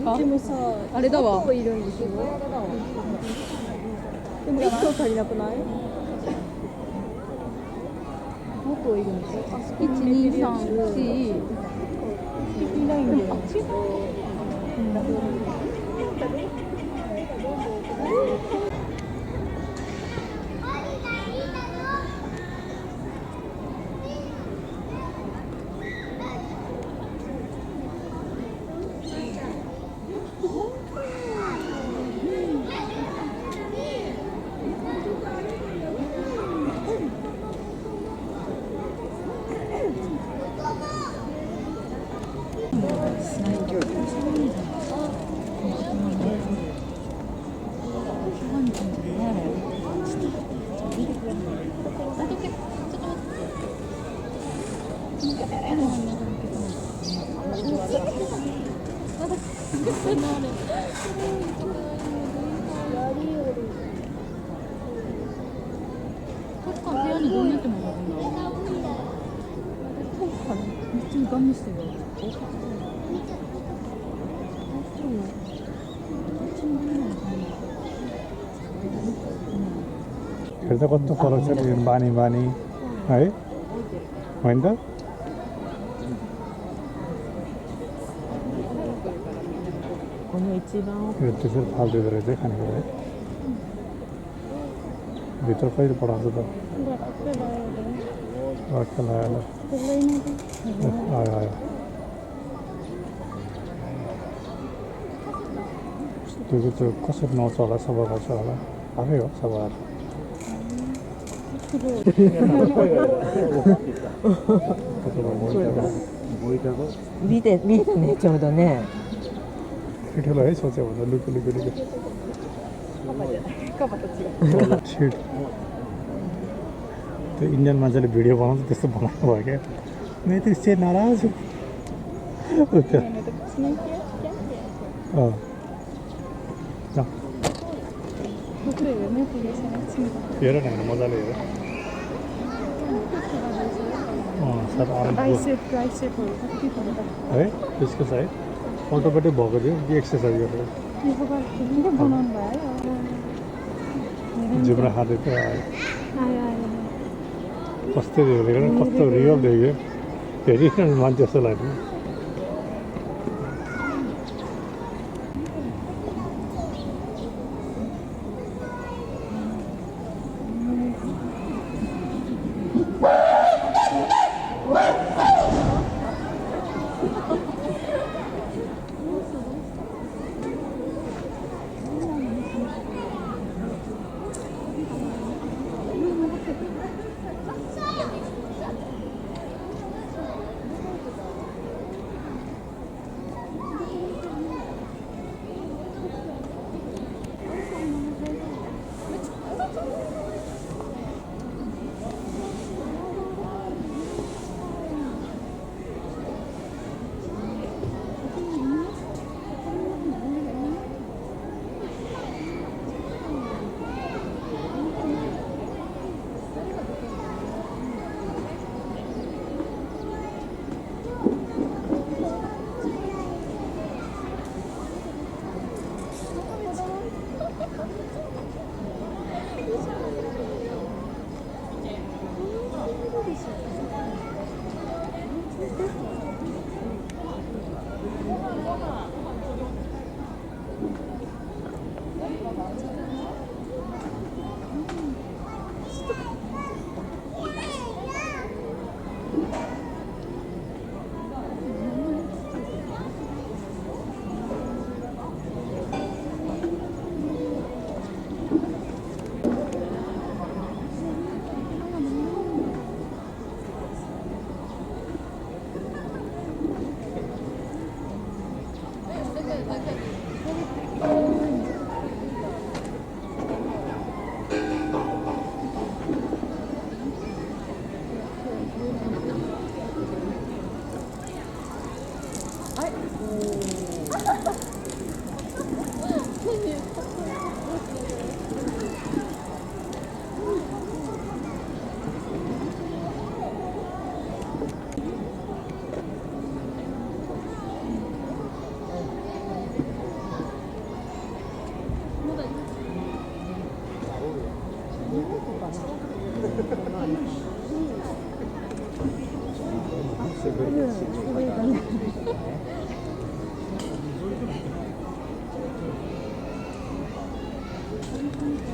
でもさ、あれだわ。5個いるんでしょ。でも1個足りなくない？5個いるんでしょ。あ、1、2、3、4。いないんだよ。確か部屋にどうやってもらうんだ。めっちゃガン見してる。हेर्दा कस्तो फरक छ त्यो बानी बानी है होइन त यो त्यसरी फाल्टो गरेर चाहिँ खाने कुरा है भित्र कहिले पठाउँछ त वाक्क लगाएर आयो आयो त्यो कसरी नुहाउँछ होला सफा गर्छ होला आफै हो सफा見てねちょうどね。ठुलो है सोच्यो भन्दा लुकु लुकु लुकु त्यो इन्डियन मान्छेले भिडियो बनाउँछ त्यस्तो बनाउनु भयो क्या मैं तो इससे नाराज हूँ हेर न मजाले हेर है त्यसको सायद अल्टोपट्टि भएको थियो कि एक्सर्साइज गरेर जिब्रा खाँदै थियो कस्तो हेरेको कस्तो रियल देख्यो हेरिकन मान्छे जस्तो लाग्यो こ